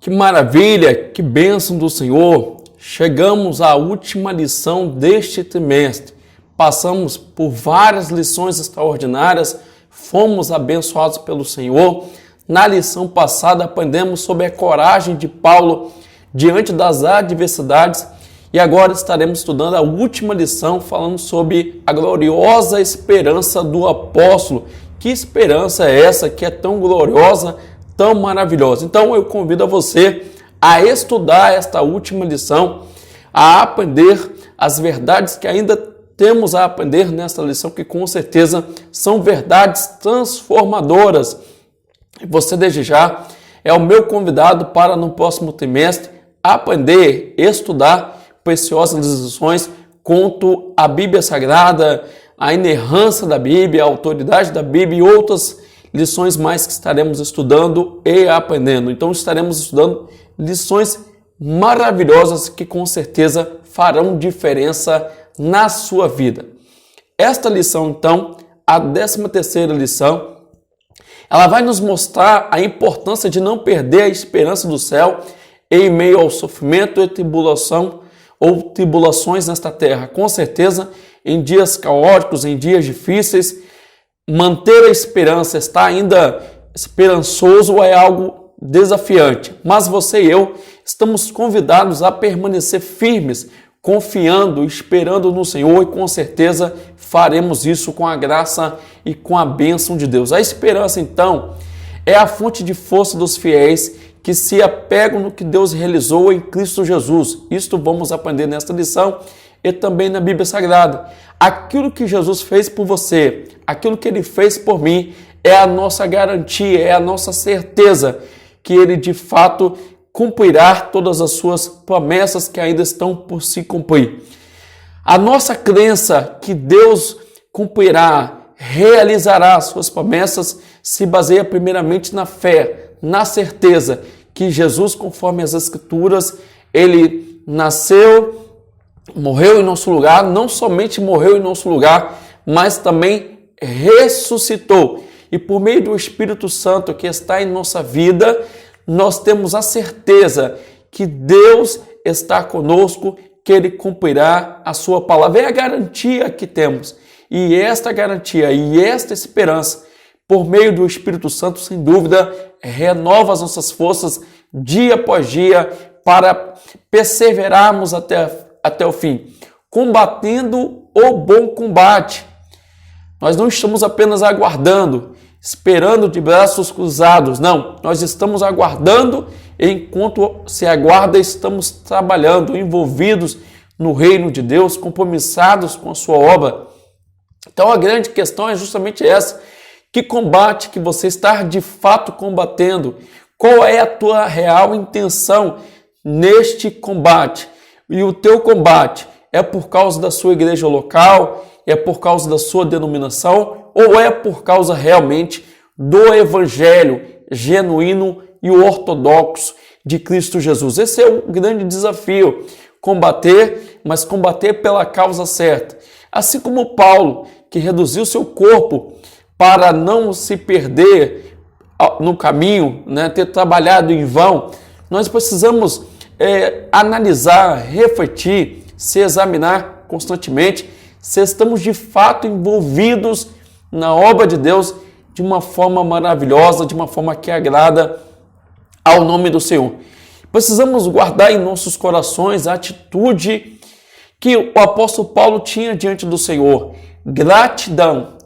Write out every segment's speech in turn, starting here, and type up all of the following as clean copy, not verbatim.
Que maravilha, que bênção do Senhor! Chegamos à última lição deste trimestre. Passamos por várias lições extraordinárias, fomos abençoados pelo Senhor. Na lição passada aprendemos sobre a coragem de Paulo diante das adversidades e agora estaremos estudando a última lição falando sobre a gloriosa esperança do apóstolo. Que esperança é essa que é tão gloriosa, tão maravilhosa? Então eu convido a você a estudar esta última lição, a aprender as verdades que ainda temos a aprender nesta lição, que com certeza são verdades transformadoras. Você desde já é o meu convidado para no próximo trimestre aprender, estudar preciosas lições quanto à Bíblia Sagrada, a inerrância da Bíblia, a autoridade da Bíblia e outras lições mais que estaremos estudando e aprendendo. Então estaremos estudando lições maravilhosas que com certeza farão diferença na sua vida. Esta lição, então, a 13ª lição, ela vai nos mostrar a importância de não perder a esperança do céu em meio ao sofrimento e tribulação ou tribulações nesta terra. Com certeza, em dias caóticos, em dias difíceis, manter a esperança, estar ainda esperançoso é algo desafiante. Mas você e eu estamos convidados a permanecer firmes, confiando, esperando no Senhor e com certeza faremos isso com a graça e com a bênção de Deus. A esperança, então, é a fonte de força dos fiéis que se apegam no que Deus realizou em Cristo Jesus. Isto vamos aprender nesta lição e também na Bíblia Sagrada. Aquilo que Jesus fez por você, aquilo que Ele fez por mim, é a nossa garantia, é a nossa certeza que Ele de fato cumprirá todas as suas promessas que ainda estão por se cumprir. A nossa crença que Deus cumprirá, realizará as suas promessas, se baseia primeiramente na fé, na certeza que Jesus, conforme as Escrituras, Ele nasceu, morreu em nosso lugar, não somente morreu em nosso lugar, mas também ressuscitou. E por meio do Espírito Santo que está em nossa vida, nós temos a certeza que Deus está conosco, que Ele cumprirá a sua palavra. É a garantia que temos. E esta garantia e esta esperança, por meio do Espírito Santo, sem dúvida, renova as nossas forças dia após dia para perseverarmos até o fim, combatendo o bom combate. Nós não estamos apenas aguardando, esperando de braços cruzados, não. Nós estamos aguardando, enquanto se aguarda, estamos trabalhando, envolvidos no reino de Deus, compromissados com a sua obra. Então a grande questão é justamente essa: que combate que você está de fato combatendo? Qual é a tua real intenção neste combate? E o teu combate é por causa da sua igreja local? É por causa da sua denominação? Ou é por causa realmente do evangelho genuíno e ortodoxo de Cristo Jesus? Esse é o grande desafio. Combater, mas combater pela causa certa. Assim como Paulo, que reduziu seu corpo para não se perder no caminho, ter trabalhado em vão, nós precisamos analisar, refletir, se examinar constantemente se estamos de fato envolvidos na obra de Deus de uma forma maravilhosa, de uma forma que agrada ao nome do Senhor. Precisamos guardar em nossos corações a atitude que o apóstolo Paulo tinha diante do Senhor: gratidão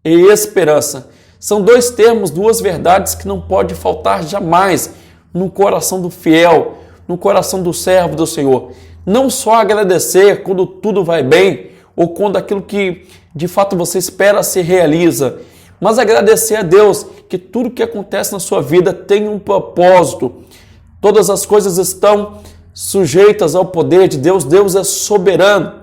e esperança. São dois termos, duas verdades que não pode faltar jamais no coração do fiel, no coração do servo do Senhor. Não só agradecer quando tudo vai bem ou quando aquilo que de fato você espera se realiza, mas agradecer a Deus que tudo que acontece na sua vida tem um propósito. Todas as coisas estão sujeitas ao poder de Deus. Deus é soberano.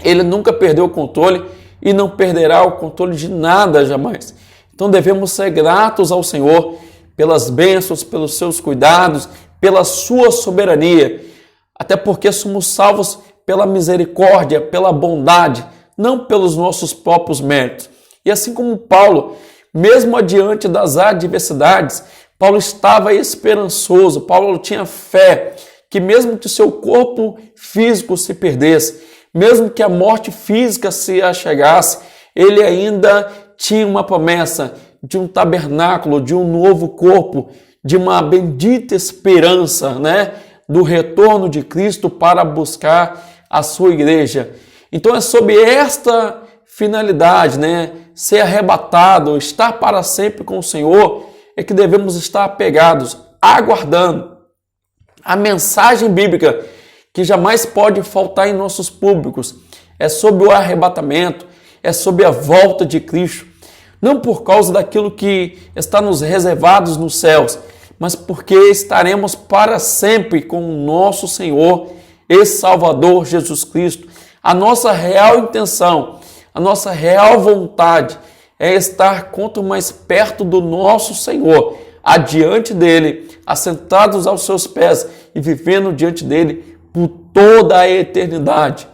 Ele nunca perdeu o controle e não perderá o controle de nada jamais. Então devemos ser gratos ao Senhor pelas bênçãos, pelos seus cuidados, pela sua soberania, até porque somos salvos pela misericórdia, pela bondade, não pelos nossos próprios méritos. E assim como Paulo, mesmo adiante das adversidades, Paulo estava esperançoso, Paulo tinha fé que mesmo que seu corpo físico se perdesse, mesmo que a morte física se achegasse, ele ainda tinha uma promessa de um tabernáculo, de um novo corpo, de uma bendita esperança, né, do retorno de Cristo para buscar a sua igreja. Então é sob esta finalidade, né, ser arrebatado, estar para sempre com o Senhor, é que devemos estar apegados, aguardando a mensagem bíblica que jamais pode faltar em nossos públicos. É sobre o arrebatamento, é sobre a volta de Cristo. Não por causa daquilo que está nos reservados nos céus, mas porque estaremos para sempre com o nosso Senhor e Salvador Jesus Cristo. A nossa real intenção, a nossa real vontade é estar quanto mais perto do nosso Senhor, adiante dele, assentados aos seus pés e vivendo diante dele por toda a eternidade.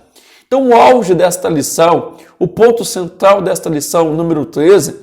Então, o auge desta lição, o ponto central desta lição, número 13,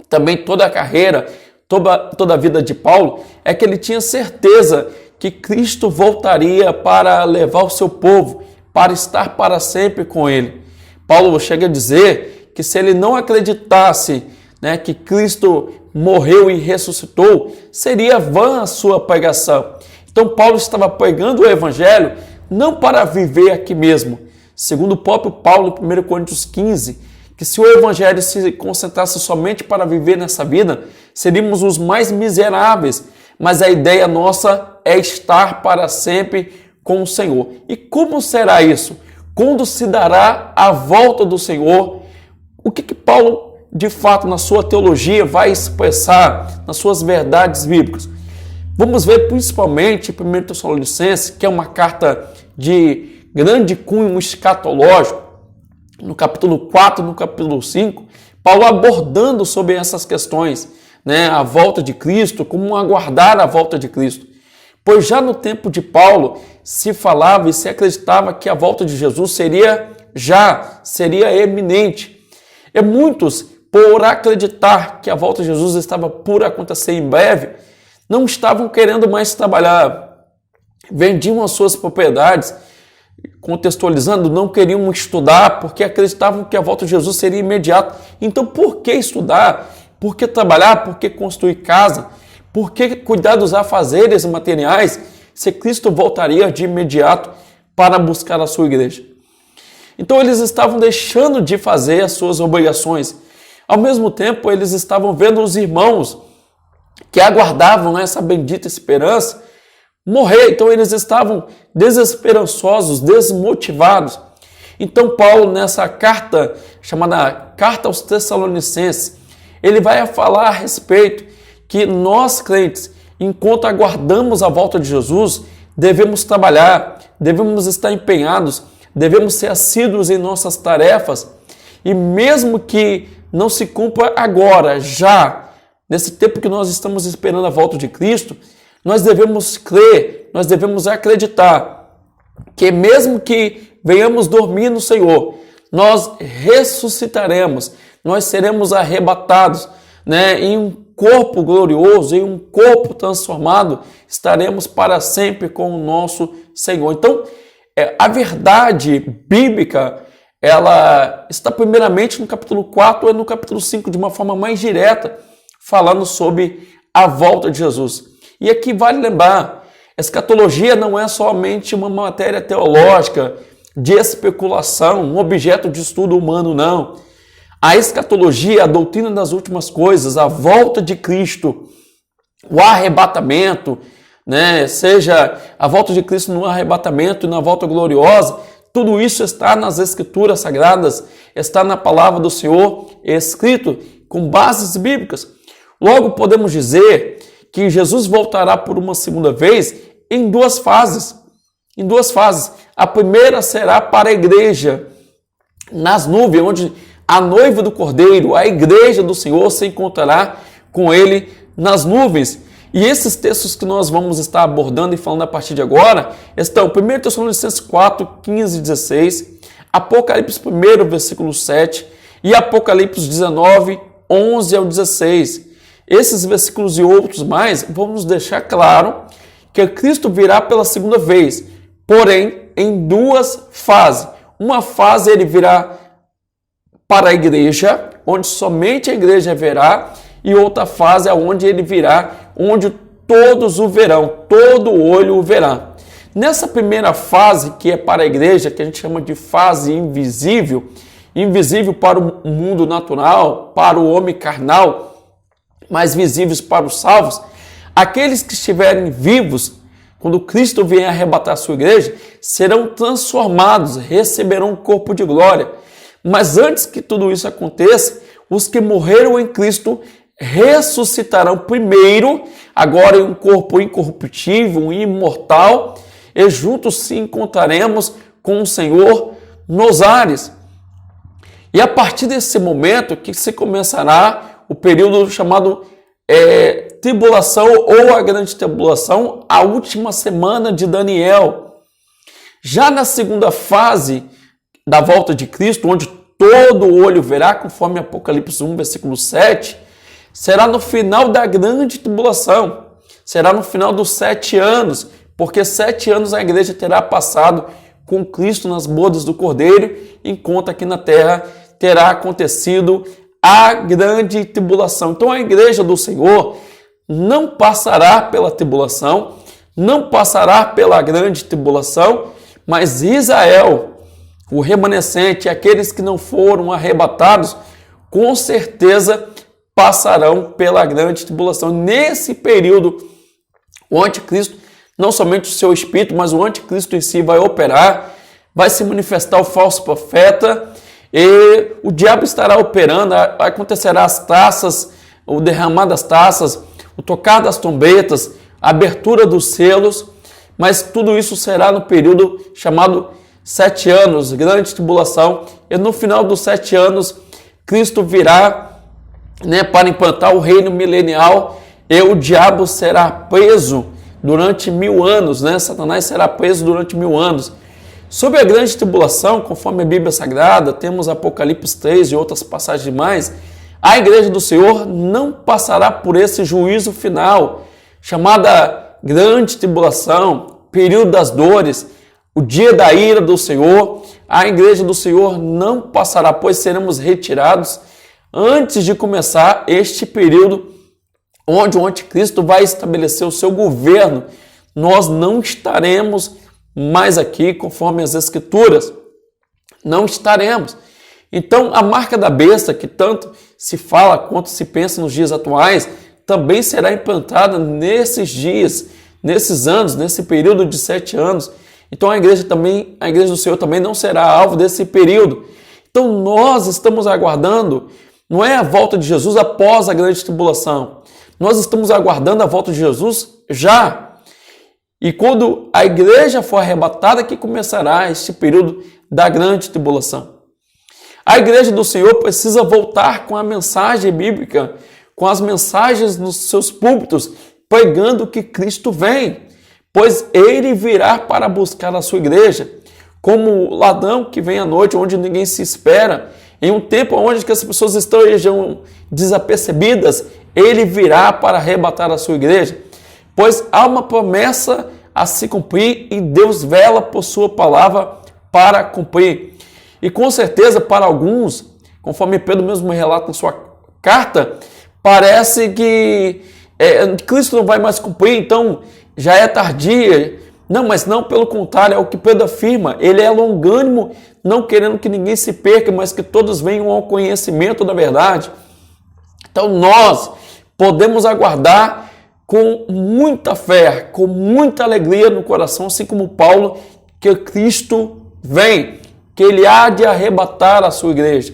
também toda a carreira, toda a vida de Paulo, é que ele tinha certeza que Cristo voltaria para levar o seu povo, para estar para sempre com ele. Paulo chega a dizer que se ele não acreditasse, né, que Cristo morreu e ressuscitou, seria vã a sua pregação. Então Paulo estava pregando o evangelho não para viver aqui mesmo. Segundo o próprio Paulo, em 1 Coríntios 15, que se o evangelho se concentrasse somente para viver nessa vida, seríamos os mais miseráveis. Mas a ideia nossa é estar para sempre com o Senhor. E como será isso? Quando se dará a volta do Senhor? O que Paulo, de fato, na sua teologia, vai expressar nas suas verdades bíblicas? Vamos ver principalmente em 1 Tessalonicenses, que é uma carta de grande cunho escatológico, no capítulo 4, no capítulo 5, Paulo abordando sobre essas questões, né, a volta de Cristo, como aguardar a volta de Cristo. Pois já no tempo de Paulo se falava e se acreditava que a volta de Jesus seria eminente. E muitos, por acreditar que a volta de Jesus estava por acontecer em breve, não estavam querendo mais trabalhar, vendiam as suas propriedades, contextualizando, não queriam estudar porque acreditavam que a volta de Jesus seria imediata. Então, por que estudar? Por que trabalhar? Por que construir casa? Por que cuidar dos afazeres materiais se Cristo voltaria de imediato para buscar a sua igreja? Então, eles estavam deixando de fazer as suas obrigações. Ao mesmo tempo, eles estavam vendo os irmãos que aguardavam essa bendita esperança morrer. Então eles estavam desesperançosos, desmotivados. Então Paulo, nessa carta, chamada Carta aos Tessalonicenses, ele vai falar a respeito que nós crentes, enquanto aguardamos a volta de Jesus, devemos trabalhar, devemos estar empenhados, devemos ser assíduos em nossas tarefas, e mesmo que não se cumpra agora, já, nesse tempo que nós estamos esperando a volta de Cristo, nós devemos crer, nós devemos acreditar que mesmo que venhamos dormir no Senhor, nós ressuscitaremos, nós seremos arrebatados, né, em um corpo glorioso, em um corpo transformado, estaremos para sempre com o nosso Senhor. Então, a verdade bíblica, ela está primeiramente no capítulo 4 e no capítulo 5, de uma forma mais direta, falando sobre a volta de Jesus. E aqui vale lembrar, escatologia não é somente uma matéria teológica de especulação, um objeto de estudo humano, não. A escatologia, a doutrina das últimas coisas, a volta de Cristo, o arrebatamento, né, seja a volta de Cristo no arrebatamento e na volta gloriosa, tudo isso está nas Escrituras Sagradas, está na palavra do Senhor, escrito com bases bíblicas. Logo, podemos dizer que Jesus voltará por uma segunda vez em duas fases. Em duas fases. A primeira será para a igreja, nas nuvens, onde a noiva do Cordeiro, a igreja do Senhor, se encontrará com ele nas nuvens. E esses textos que nós vamos estar abordando e falando a partir de agora estão 1 Tessalonicenses 4, 15 e 16, Apocalipse 1, versículo 7 e Apocalipse 19, 11 ao 16. esses versículos e outros mais vão nos deixar claro que Cristo virá pela segunda vez, porém em duas fases. Uma fase ele virá para a igreja, onde somente a igreja verá, e outra fase é onde ele virá, onde todos o verão, todo olho o verá. Nessa primeira fase, que é para a igreja, que a gente chama de fase invisível, invisível para o mundo natural, para o homem carnal, mas visíveis para os salvos, aqueles que estiverem vivos, quando Cristo vier arrebatar a sua igreja, serão transformados, receberão um corpo de glória. Mas antes que tudo isso aconteça, os que morreram em Cristo ressuscitarão primeiro, agora em um corpo incorruptível, imortal, e juntos se encontraremos com o Senhor nos ares. E a partir desse momento que se começará o período chamado tribulação ou a grande tribulação, a última semana de Daniel. Já na segunda fase da volta de Cristo, onde todo olho verá, conforme Apocalipse 1, versículo 7, será no final da grande tribulação, será no final dos 7 anos, porque 7 anos a igreja terá passado com Cristo nas bodas do Cordeiro, enquanto aqui na terra terá acontecido a grande tribulação. Então a igreja do Senhor não passará pela tribulação, não passará pela grande tribulação, mas Israel, o remanescente, aqueles que não foram arrebatados, com certeza passarão pela grande tribulação. Nesse período, o anticristo, não somente o seu espírito, mas o anticristo em si vai operar, vai se manifestar o falso profeta, e o diabo estará operando, acontecerá as taças, o derramar das taças, o tocar das trombetas, a abertura dos selos, mas tudo isso será no período chamado 7 anos, grande tribulação, e no final dos 7 anos, Cristo virá, para implantar o reino milenial, e o diabo será preso durante 1000 anos, Satanás será preso durante 1000 anos. Sobre a grande tribulação, conforme a Bíblia Sagrada, temos Apocalipse 3 e outras passagens mais, a igreja do Senhor não passará por esse juízo final, chamada grande tribulação, período das dores, o dia da ira do Senhor. A igreja do Senhor não passará, pois seremos retirados antes de começar este período onde o anticristo vai estabelecer o seu governo. Nós não estaremos mais aqui, conforme as Escrituras. Não estaremos. Então, a marca da besta, que tanto se fala quanto se pensa nos dias atuais, também será implantada nesses dias, nesses anos, nesse período de 7 anos. Então, a igreja do Senhor também não será alvo desse período. Então, nós estamos aguardando, não é a volta de Jesus após a grande tribulação. Nós estamos aguardando a volta de Jesus já. E quando a igreja for arrebatada, que começará este período da grande tribulação. A igreja do Senhor precisa voltar com a mensagem bíblica, com as mensagens nos seus púlpitos, pregando que Cristo vem, pois ele virá para buscar a sua igreja, como o ladrão que vem à noite, onde ninguém se espera, em um tempo onde as pessoas estejam desapercebidas, ele virá para arrebatar a sua igreja. Pois há uma promessa a se cumprir e Deus vela por sua palavra para cumprir. E com certeza para alguns, conforme Pedro mesmo relata na sua carta, parece que Cristo não vai mais cumprir, então já é tardia. Não, mas não, pelo contrário, é o que Pedro afirma. Ele é longânimo, não querendo que ninguém se perca, mas que todos venham ao conhecimento da verdade. Então nós podemos aguardar com muita fé, com muita alegria no coração, assim como Paulo, que Cristo vem, que ele há de arrebatar a sua igreja.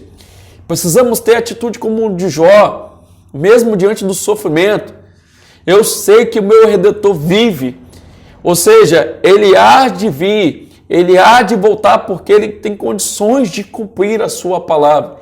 Precisamos ter atitude como o de Jó, mesmo diante do sofrimento. Eu sei que o meu Redentor vive, ou seja, ele há de vir, ele há de voltar, porque ele tem condições de cumprir a sua palavra.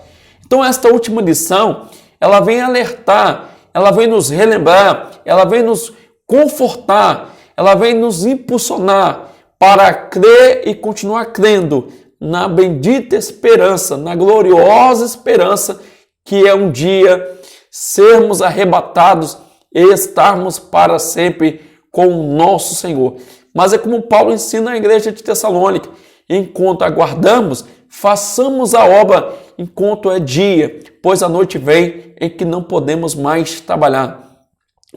Então esta última lição, ela vem alertar, ela vem nos relembrar, ela vem nos confortar, ela vem nos impulsionar para crer e continuar crendo na bendita esperança, na gloriosa esperança que é um dia sermos arrebatados e estarmos para sempre com o nosso Senhor. Mas é como Paulo ensina a igreja de Tessalônica: enquanto aguardamos, façamos a obra enquanto é dia, pois a noite vem em que não podemos mais trabalhar.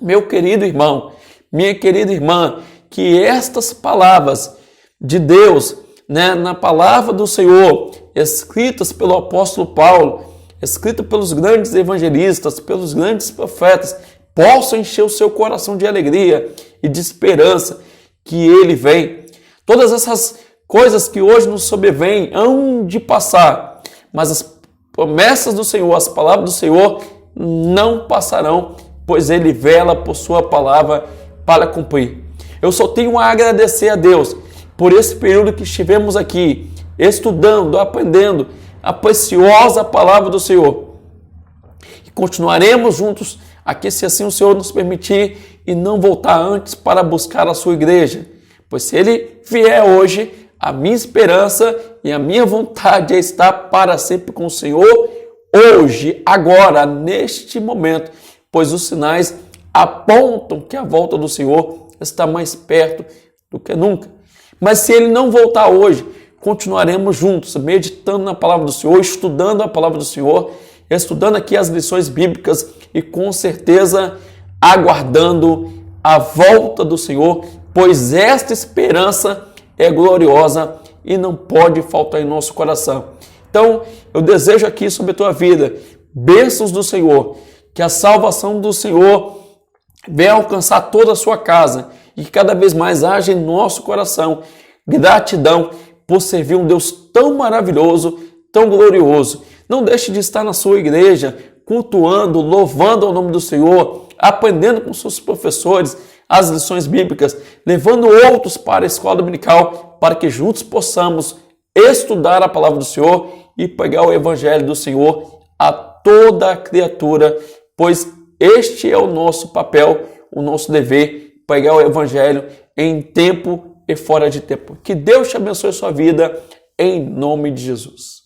Meu querido irmão, minha querida irmã, que estas palavras de Deus, na palavra do Senhor, escritas pelo apóstolo Paulo, escritas pelos grandes evangelistas, pelos grandes profetas, possam encher o seu coração de alegria e de esperança que Ele vem. Todas essas coisas que hoje nos sobrevêm hão de passar, mas as promessas do Senhor, as palavras do Senhor não passarão, pois Ele vela por sua palavra para cumprir. Eu só tenho a agradecer a Deus por esse período que estivemos aqui, estudando, aprendendo a preciosa palavra do Senhor. E continuaremos juntos aqui, se assim o Senhor nos permitir, e não voltar antes para buscar a sua igreja. Pois se Ele vier hoje, a minha esperança e a minha vontade é estar para sempre com o Senhor, hoje, agora, neste momento, pois os sinais apontam que a volta do Senhor está mais perto do que nunca. Mas se Ele não voltar hoje, continuaremos juntos, meditando na palavra do Senhor, estudando a palavra do Senhor, estudando aqui as lições bíblicas e com certeza aguardando a volta do Senhor, pois esta esperança é gloriosa e não pode faltar em nosso coração. Então, eu desejo aqui sobre a tua vida bênçãos do Senhor, que a salvação do Senhor venha alcançar toda a sua casa e que cada vez mais haja em nosso coração gratidão por servir um Deus tão maravilhoso, tão glorioso. Não deixe de estar na sua igreja, cultuando, louvando ao nome do Senhor, aprendendo com seus professores as lições bíblicas, levando outros para a escola dominical, para que juntos possamos estudar a palavra do Senhor e pregar o evangelho do Senhor a toda a criatura, pois este é o nosso papel, o nosso dever, pregar o evangelho em tempo e fora de tempo. Que Deus te abençoe a sua vida, em nome de Jesus.